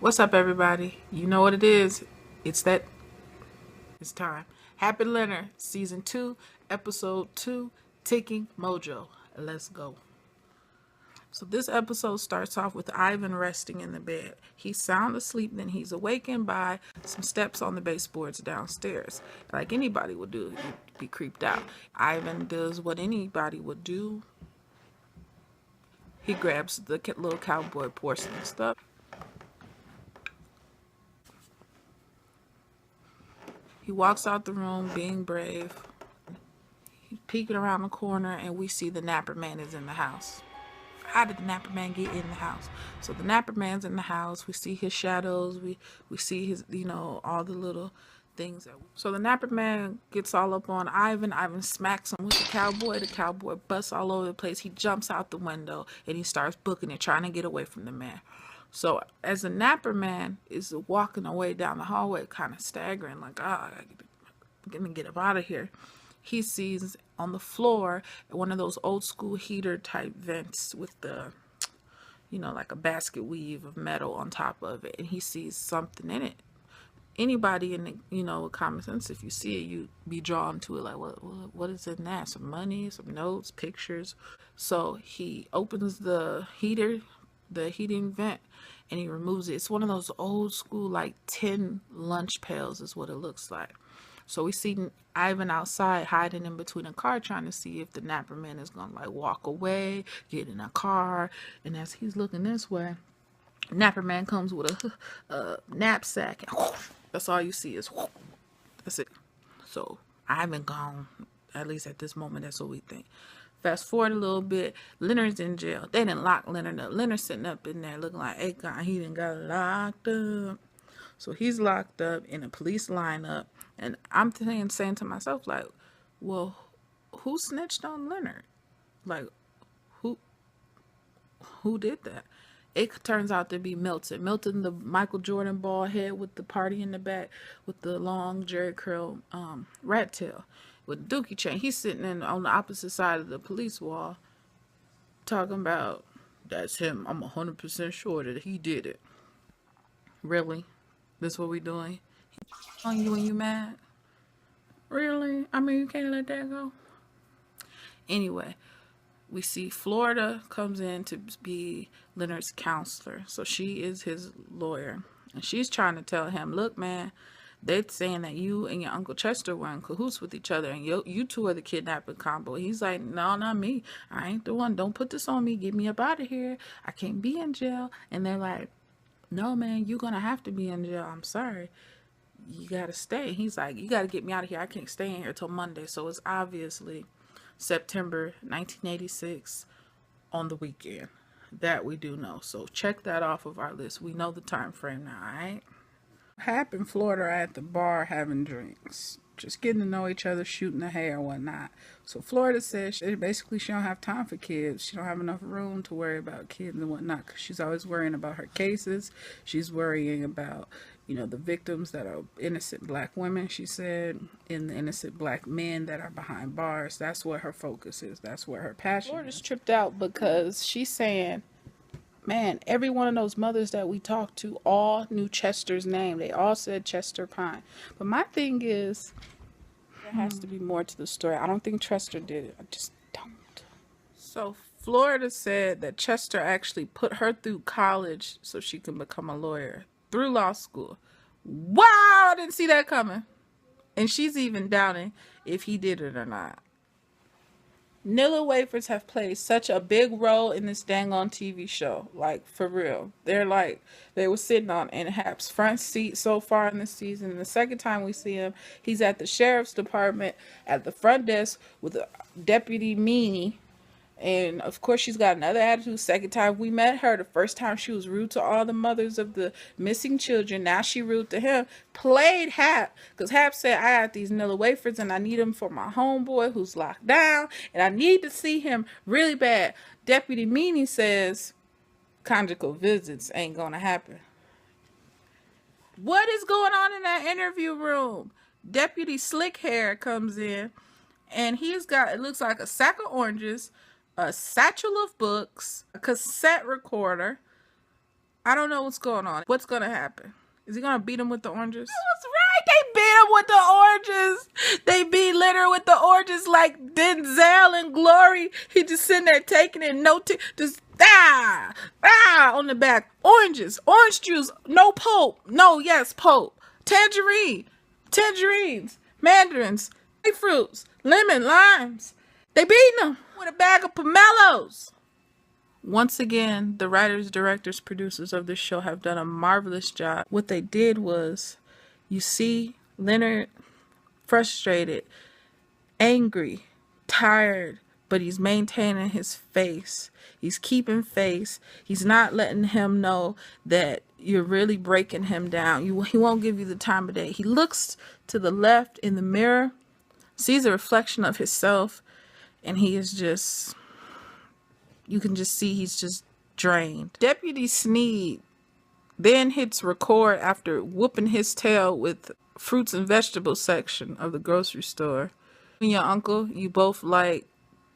What's up, everybody? You know what it is. It's that. It's time. Hap and Leonard, Season 2, Episode 2, Tickin Mojo. Let's go. So this episode starts off with Ivan resting in the bed. He's sound asleep, then he's awakened by some steps on the baseboards downstairs. Like anybody would do, he'd be creeped out. Ivan does what anybody would do. He grabs the little cowboy porcelain stuff. He walks out the room being brave. He's peeking around the corner and we see the Napper Man is in the house. How did the Napper Man get in the house? So the Napper Man's in the house. We see his shadows. We see his, all the little things. So the Napper Man gets all up on Ivan. Ivan smacks him with the cowboy. The cowboy busts all over the place. He jumps out the window and he starts booking it, trying to get away from the man. So as the Napper Man is walking away down the hallway, kind of staggering, like, I'm gonna get up out of here, he sees on the floor one of those old school heater type vents with the, like a basket weave of metal on top of it, and he sees something in it. Anybody in the, with common sense, if you see it, you be drawn to it. Like, what is in that? Some money, some notes, pictures. So he opens the heating vent, and he removes it. It's one of those old school, like, tin lunch pails is what it looks like. So we see Ivan outside hiding in between a car, trying to see if the Napper Man is going to, like, walk away, get in a car. And as he's looking this way, Napper Man comes with a knapsack. And that's all you see is, that's it. So Ivan gone, at least at this moment. That's what we think. Fast forward a little bit, Leonard's in jail. They didn't lock Leonard up. Leonard's sitting up in there looking like Akon. He didn't got locked up. So he's locked up in a police lineup. And I'm saying to myself, like, well, who snitched on Leonard? Like, who did that? It turns out to be Milton. Milton, the Michael Jordan bald head with the party in the back, with the long Jerry curl rat tail, with Dookie chain. He's sitting on the opposite side of the police wall, talking about, that's him. I'm 100% sure that he did it. Really? This what we doing? On you when you mad? Really? I mean, you can't let that go. Anyway, we see Florida comes in to be Leonard's counselor. So she is his lawyer. And she's trying to tell him, look, man, they're saying that you and your Uncle Chester were in cahoots with each other and you two are the kidnapping combo. He's like, no, not me. I ain't the one. Don't put this on me. Get me up out of here. I can't be in jail. And they're like, no, man, you're going to have to be in jail. I'm sorry. You got to stay. He's like, you got to get me out of here. I can't stay in here till Monday. So it's obviously September 1986 on the weekend. That we do know. So check that off of our list. We know the time frame now, all right? Hap and Florida are at the bar having drinks, just getting to know each other, shooting the hay or whatnot. So Florida says she don't have time for kids. She don't have enough room to worry about kids and whatnot because she's always worrying about her cases. She's worrying about, the victims that are innocent black women, she said, and the innocent black men that are behind bars. That's where her focus is. That's where her passion Florida's tripped out because she's saying, man, every one of those mothers that we talked to all knew Chester's name. They all said Chester Pine. But my thing is, there has to be more to the story. I don't think Chester did it. I just don't. So Florida said that Chester actually put her through college so she can become a lawyer, through law school. Wow, I didn't see that coming. And she's even doubting if he did it or not. Nilla wafers have played such a big role in this dang on TV show. Like, for real. They're like, they were sitting on in Hap's front seat so far in the season. And the second time we see him, he's at the sheriff's department at the front desk with a deputy meanie. And of course, she's got another attitude. Second time we met her, the first time she was rude to all the mothers of the missing children. Now she rude to him. Played Hap, because Hap said, I got these Nilla wafers and I need them for my homeboy who's locked down. And I need to see him really bad. Deputy Meanie says, conjugal visits ain't going to happen. What is going on in that interview room? Deputy Slick Hair comes in and he's got, it looks like a sack of oranges, a satchel of books, a cassette recorder, I don't know what's going on. What's going to happen? Is he going to beat him with the oranges? That's right. They beat him with the oranges. They beat Leonard with the oranges like Denzel and Glory. He just sitting there taking it. Just on the back. Oranges. Orange juice. No pulp. No, yes, pulp. Tangerine. Tangerines. Mandarins. Grapefruits. Lemon. Limes. They beating him with a bag of pomelos. Once again, the writers, directors, producers of this show have done a marvelous job. What they did was, you see Leonard frustrated, angry, tired, but he's maintaining his face. He's keeping face. He's not letting him know that you're really breaking him down. He won't give you the time of day. He looks to the left in the mirror, sees a reflection of himself, and he is just... You can just see he's just drained. Deputy Sneed then hits record after whooping his tail with fruits and vegetables section of the grocery store. You and your uncle, you both like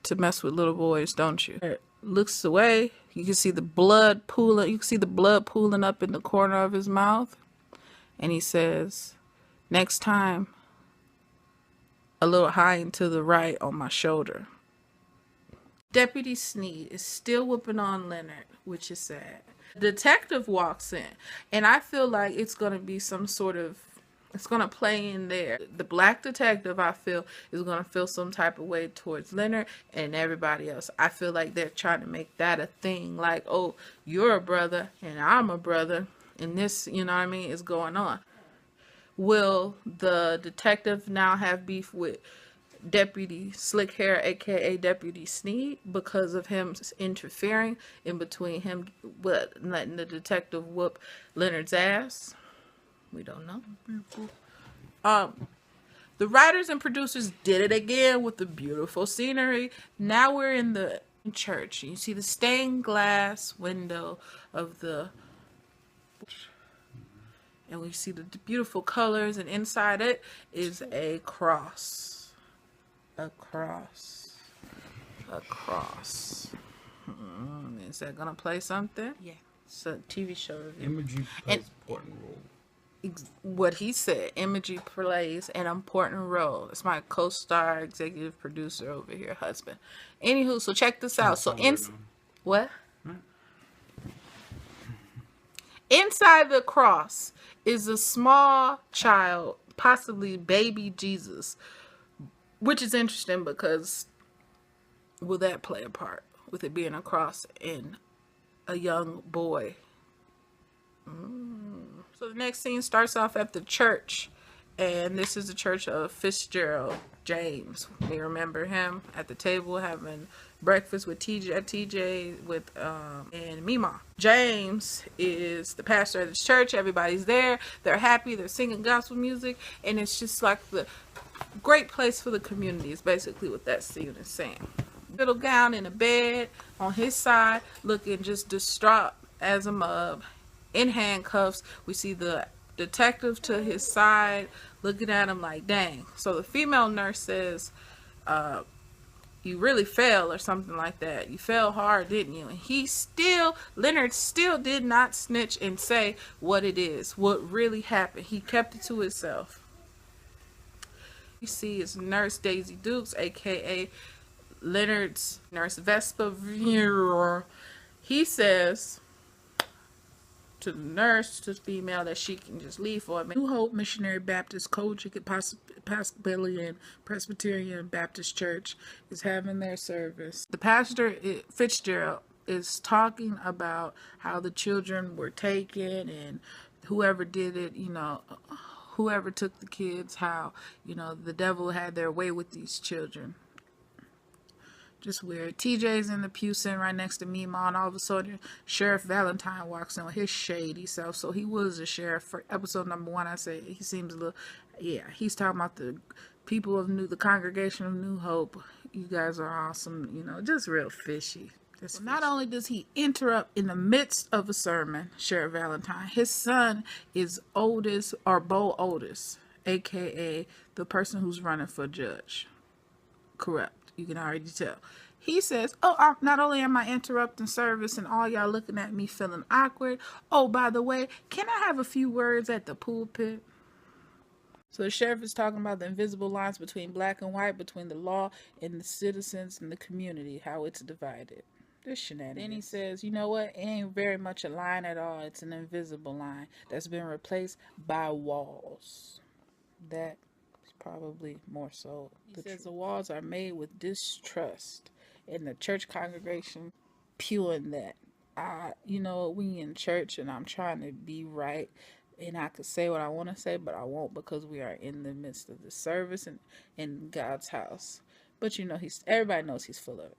to mess with little boys, don't you? Looks away. You can see the blood pooling. You can see the blood pooling up in the corner of his mouth. And he says, "Next time, a little high and to the right on my shoulder." Deputy Sneed is still whooping on Leonard, which is sad. The detective walks in, and I feel like it's going to be some sort of, it's going to play in there. The black detective, I feel, is going to feel some type of way towards Leonard and everybody else. I feel like they're trying to make that a thing, like, oh, you're a brother and I'm a brother, and this, you know what I mean, is going on. Will the detective now have beef with Deputy Slick Hair, aka Deputy Sneed, because of him interfering in between him letting the detective whoop Leonard's ass? We don't know. The writers and producers did it again with the beautiful scenery. Now we're in the church. You see the stained glass window of the, and we see the beautiful colors, and inside it is a cross. A cross. Is that gonna play something? Yeah. It's a TV show review. Imagery plays an important role. What he said, imagery plays an important role. It's my co-star, executive producer over here, husband. Anywho, so check this out. So what? Inside the cross is a small child, possibly baby Jesus. Which is interesting because will that play a part with it being a cross in a young boy? So the next scene starts off at the church, and this is the church of Fitzgerald James. We remember him at the table having breakfast with TJ with and Mima. James is the pastor of this church. Everybody's there. They're happy. They're singing gospel music, and it's just like the great place for the community is basically what that scene is saying. Little gown in a bed on his side, looking just distraught as a mug, in handcuffs. We see the detective to his side looking at him like, dang. So the female nurse says, you really fell or something like that. You fell hard, didn't you? And Leonard still did not snitch and say what it is, what really happened. He kept it to himself. You see is Nurse Daisy Dukes, aka Leonard's nurse Vespa. He says to the nurse, to the female, that she can just leave for a minute. New Hope Missionary Baptist Kojic Episcopalian Presbyterian Baptist Church is having their service. The pastor, Fitzgerald, is talking about how the children were taken and whoever did it, whoever took the kids, how, the devil had their way with these children. Just weird. TJ's in the pew sitting right next to Mima, and all of a sudden, Sheriff Valentine walks in with his shady self. So he was a sheriff for episode number 1. I say he seems a little, he's talking about the people of the congregation of New Hope. You guys are awesome, just real fishy. Not only does he interrupt in the midst of a sermon, Sheriff Valentine, his son is Bo Otis, aka the person who's running for judge. Corrupt. You can already tell. He says, oh, not only am I interrupting service and all y'all looking at me feeling awkward, oh, by the way, can I have a few words at the pulpit? So the sheriff is talking about the invisible lines between black and white, between the law and the citizens and the community, how it's divided. This shenanigans. Then he says, you know what? It ain't very much a line at all. It's an invisible line that's been replaced by walls. That is probably more so. He says the walls are made with distrust, and the church congregation pewing that. We in church and I'm trying to be right and I could say what I want to say, but I won't because we are in the midst of the service and in God's house. But everybody knows he's full of it.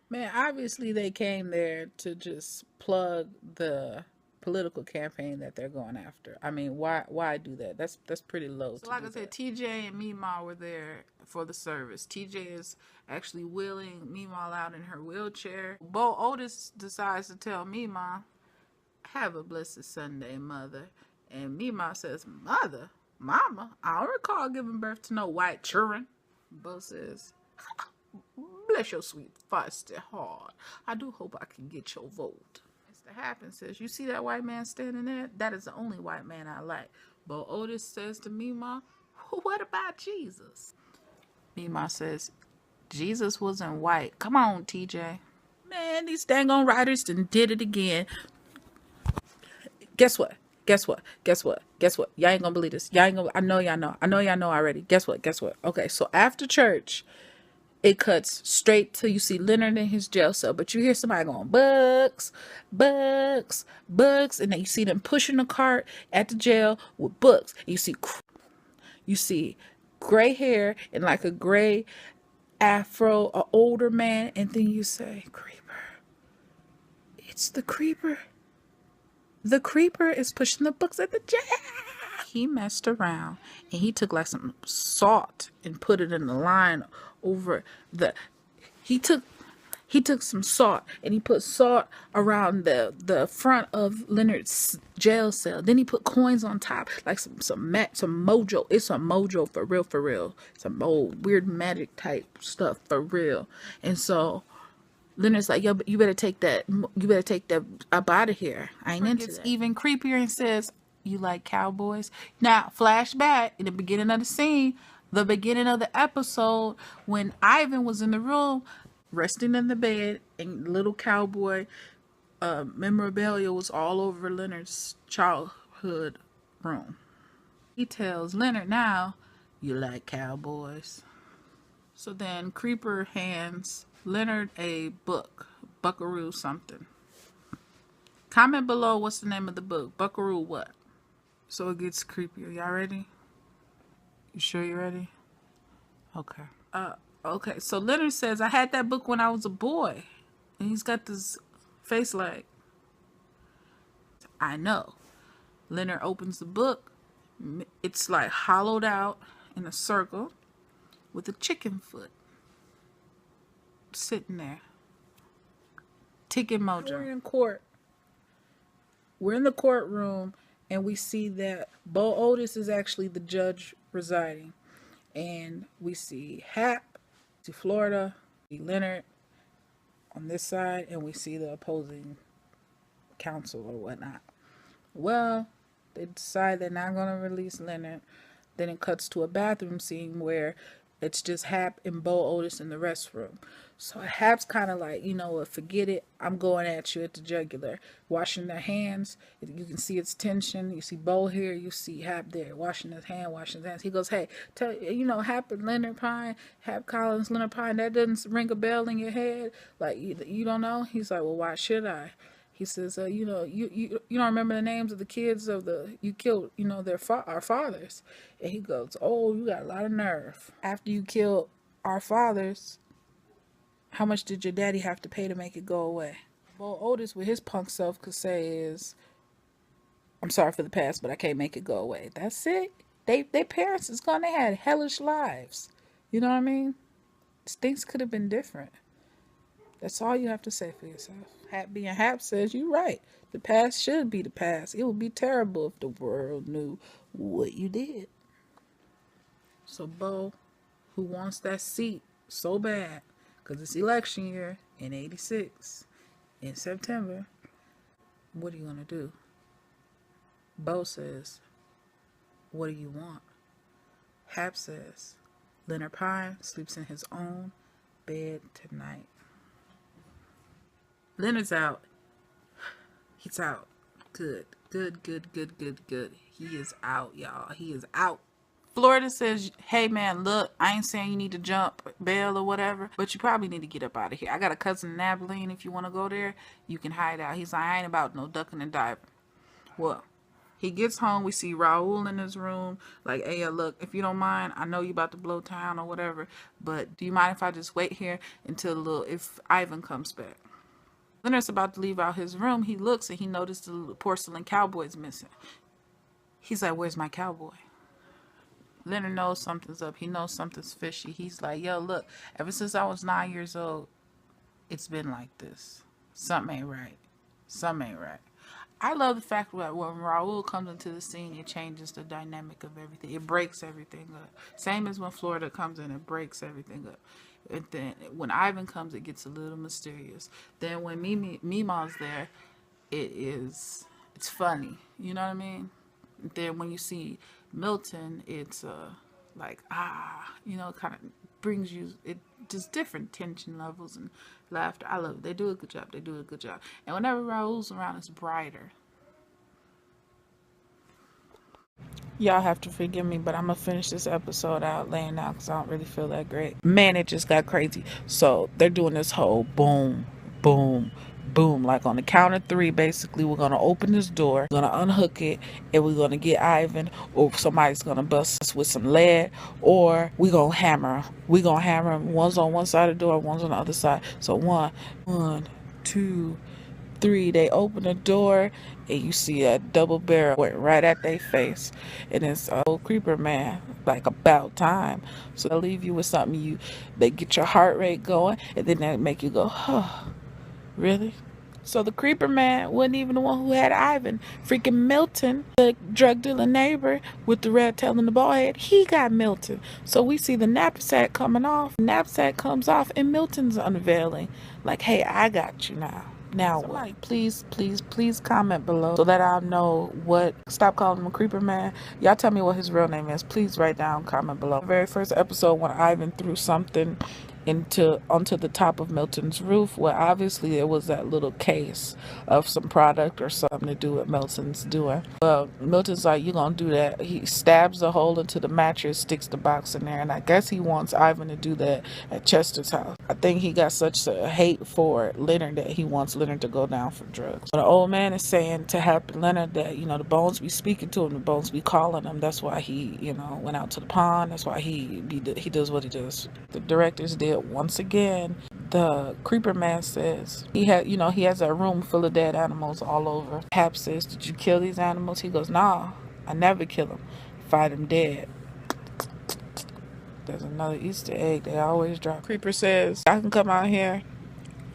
Man, obviously they came there to just plug the political campaign that they're going after. I mean, why do that? That's pretty low. So like I said, TJ and Meemaw were there for the service. TJ is actually wheeling Meemaw out in her wheelchair. Bo Otis decides to tell Meemaw, have a blessed Sunday, mother. And Meemaw says, mother? Mama? I don't recall giving birth to no white children. Bo says, bless your sweet feisty heart. I do hope I can get your vote. Mr. Hap and says, you see that white man standing there? That is the only white man I like. Bo Otis says to Meemaw, what about Jesus? Meemaw says, Jesus wasn't white. Come on, TJ. Man, these dang on writers done did it again. Guess what? Y'all ain't gonna believe this. I know y'all know already. Guess what? Okay, so after church, it cuts straight till you see Leonard in his jail cell, but you hear somebody going, Bugs, Bugs, Bugs, and then you see them pushing the cart at the jail with books. You see gray hair and like a gray afro, an older man, and then you say, Creeper. It's the Creeper. The Creeper is pushing the books at the jail. He messed around and he took like some salt and put it in the line over he took some salt and he put salt around the front of Leonard's jail cell. Then he put coins on top, like some mojo. It's a mojo for real. Some old weird magic type stuff for real. And so Leonard's like, yo, you better take that up out of here. I ain't into that. It's even creepier and says, you like cowboys? Now, flashback in the beginning of the scene, the beginning of the episode, when Ivan was in the room, resting in the bed, and little cowboy memorabilia was all over Leonard's childhood room. He tells Leonard now, you like cowboys? So then Creeper hands Leonard a book, Buckaroo something. Comment below what's the name of the book. Buckaroo what? So it gets creepier. Y'all ready? You sure you're ready? Okay. Okay. So Leonard says, I had that book when I was a boy. And he's got this face like, I know. Leonard opens the book. It's like hollowed out in a circle with a chicken foot sitting there. Tickin Mojo. We're in court. We're in the courtroom and we see that Bo Otis is actually the judge residing. And we see Hap, we see Florida, we see Leonard on this side, and we see the opposing counsel or whatnot. Well, they decide they're not going to release Leonard. Then it cuts to a bathroom scene where it's just Hap and Bo Otis in the restroom. So Hap's kind of like, you know what, forget it. I'm going at you at the jugular. Washing their hands. You can see its tension. You see Bo here. You see Hap there. Washing his hands. He goes, hey, Hap and Leonard Pine, Hap Collins, Leonard Pine, that doesn't ring a bell in your head? Like, you don't know? He's like, well, why should I? He says, you don't remember the names of the kids you killed, our fathers. And he goes, oh, you got a lot of nerve. After you killed our fathers, how much did your daddy have to pay to make it go away? Bo Otis, with his punk self, could say is, I'm sorry for the past, but I can't make it go away. That's it. They parents is gone. They had hellish lives. You know what I mean? Things could have been different. That's all you have to say for yourself. Hap being Hap says, you're right. The past should be the past. It would be terrible if the world knew what you did. So Bo, who wants that seat so bad, because it's election year in 86 in September. What are you going to do? Bo says, what do you want? Hap says, Leonard Pine sleeps in his own bed tonight. Leonard's out. He's out. Good. He is out, y'all. He is out. Florida says, hey man, look, I ain't saying you need to jump bail or whatever, but you probably need to get up out of here. I got a cousin in Abilene. If you want to go there, you can hide out. He's like, I ain't about no ducking and diving. Well, he gets home. We see Raul in his room. Like, hey, look, if you don't mind, I know you about to blow town or whatever, but do you mind if I just wait here until if Ivan comes back? Leonard's about to leave out his room. He looks and he noticed the porcelain cowboy's missing. He's like, where's my cowboy? Leonard knows something's up. He knows something's fishy. He's like, yo, look, ever since I was 9 years old, it's been like this. Something ain't right. I love the fact that when Raul comes into the scene, it changes the dynamic of everything. It breaks everything up. Same as when Florida comes in, it breaks everything up. And then when Ivan comes, it gets a little mysterious. Then when Mima's there, it's funny. You know what I mean? Then when you see Milton, it's like, it kind of brings you, it just different tension levels and laughter. I love it. They do a good job. And whenever Raul's around, it's brighter. Y'all have to forgive me, but I'm going to finish this episode out laying out because I don't really feel that great. Man, it just got crazy. So they're doing this whole boom, boom, boom. Like on the count of three, basically, we're going to open this door, we're going to unhook it, and we're going to get Ivan, or somebody's going to bust us with some lead, or we're going to hammer him. We're going to hammer him. One's on one side of the door, one's on the other side. So one, two, three. They open the door and you see a double barrel went right at their face, and it's a old creeper man. Like, about time. So they'll leave you with something, they get your heart rate going, and then they make you go, oh, really? So the creeper man wasn't even the one who had Ivan. Freaking Milton, the drug dealer neighbor with the red tail and the bald head, he got Milton. So we see the knapsack coming off. The knapsack comes off and Milton's unveiling. Like, hey, I got you now. Now somebody, please comment below so that I'll know what. Stop calling him a creeper man. Y'all tell me what his real name is. Please write down, comment below. The very first episode when Ivan threw something onto the top of Milton's roof, where obviously it was that little case of some product or something to do what Milton's doing. Well, Milton's like, you gonna do that? He stabs a hole into the mattress, sticks the box in there, and I guess he wants Ivan to do that at Chester's house. I think he got such a hate for Leonard that he wants Leonard to go down for drugs. But the old man is saying to Hap and Leonard that, the bones be speaking to him, the bones be calling him. That's why he, went out to the pond. That's why he does what he does. The directors did once again. The creeper man says he has a room full of dead animals all over. Hap says, did you kill these animals? He goes, nah, I never kill them. Find them dead. There's another Easter egg they always drop. Creeper says, I can come out here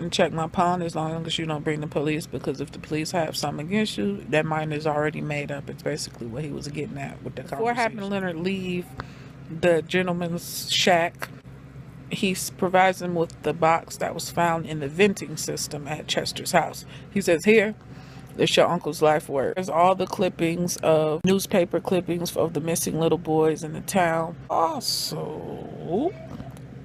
and check my pond as long as you don't bring the police, because if the police have something against you, that mind is already made up. It's basically what he was getting at with the conversation. Before Hap and Leonard leave the gentleman's shack, he provides them with the box that was found in the venting system at Chester's house. He says, here, there's your uncle's life work. There's all the clippings of newspaper clippings of the missing little boys in the town. Also,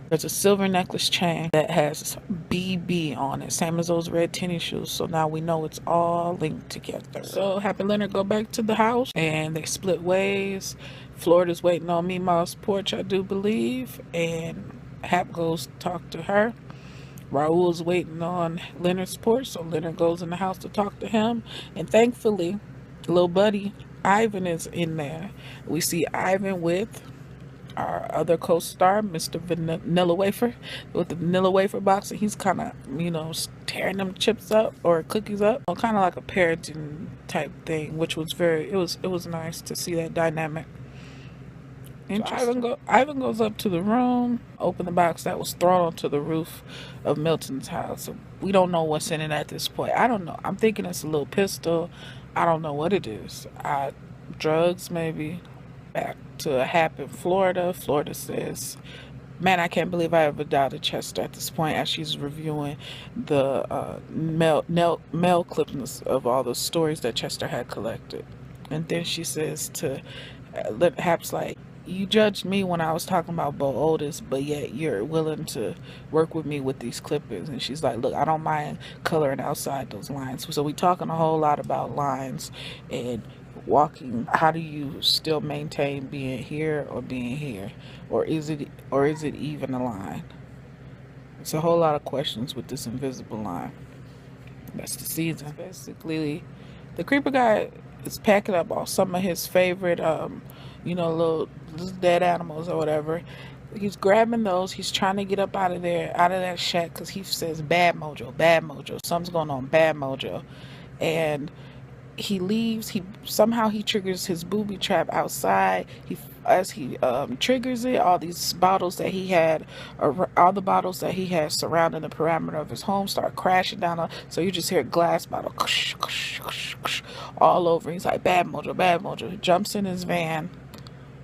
there's a silver necklace chain that has BB on it, same as those red tennis shoes. So now we know it's all linked together. So Hap and Leonard go back to the house and they split ways. Florida's waiting on Mima's porch, I do believe, and Hap goes to talk to her. Raul's waiting on Leonard's porch, so Leonard goes in the house to talk to him. And thankfully, little buddy Ivan is in there. We see Ivan with our other co-star, Mr. Vanilla Wafer, with the vanilla wafer box, and he's kind of, tearing them chips up or cookies up, kind of like a parenting type thing, which was it was nice to see that dynamic. So Ivan goes up to the room, open the box that was thrown onto the roof of Milton's house. So we don't know what's in it at this point. I don't know. I'm thinking it's a little pistol. I don't know what it is. Drugs, maybe. Back to Hap in Florida. Florida says Man, I can't believe I ever doubted Chester at this point as she's reviewing the mail clippings of all the stories that Chester had collected. And then she says to Hap's like, you judged me when I was talking about Bo Otis, but yet you're willing to work with me with these clippings. And she's like, look, I don't mind coloring outside those lines. So we talking a whole lot about lines and walking. How do you still maintain being here or being here? Or is it even a line? It's a whole lot of questions with this invisible line. That's the season. Basically, the creeper guy is packing up all some of his favorite, little dead animals or whatever. He's grabbing those. He's trying to get up out of there, out of that shack, because he says, bad mojo, bad mojo. Something's going on, bad mojo. And he leaves. He triggers his booby trap outside. As he triggers it, all these bottles that he had, or all the bottles that he had surrounding the perimeter of his home, start crashing down. So you just hear glass bottle all over. He's like, bad mojo, bad mojo. He jumps in his van,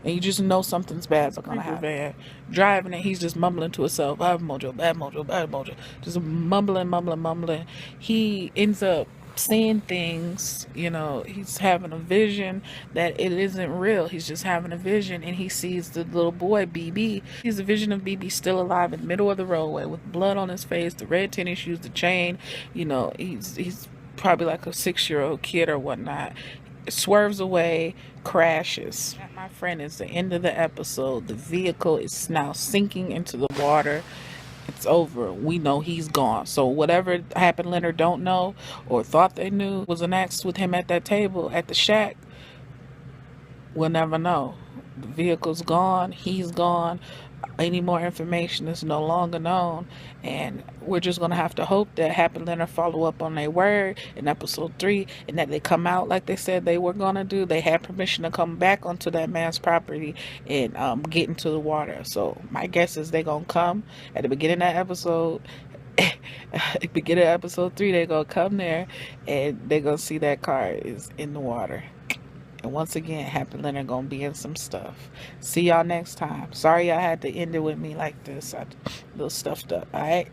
and you just know something's bad's gonna happen. Van driving, and he's just mumbling to himself, bad mojo, bad mojo, bad mojo, just mumbling. He ends up seeing things, he's having a vision that it isn't real. He's just having a vision, and he sees the little boy BB. He's a vision of BB still alive in the middle of the roadway with blood on his face, the red tennis shoes, the chain. He's probably like a 6-year-old kid or whatnot. Swerves away, crashes. That, my friend, is the end of the episode. The vehicle is now sinking into the water. It's over. We know he's gone. So whatever Hap and Leonard don't know or thought they knew was annexed with him at that table at the shack, we'll never know. The vehicle's gone. He's gone. Any more information is no longer known, and we're just gonna have to hope that Hap and Leonard follow up on their word in episode 3, and that they come out like they said they were gonna do. They had permission to come back onto that man's property and get into the water. So my guess is they're gonna come at the beginning of that episode. Beginning of episode 3, they're gonna come there and they're gonna see that car is in the water. And once again, Hap and Leonard gonna be in some stuff. See y'all next time. Sorry I had to end it with me like this. I a little stuffed up. Alright?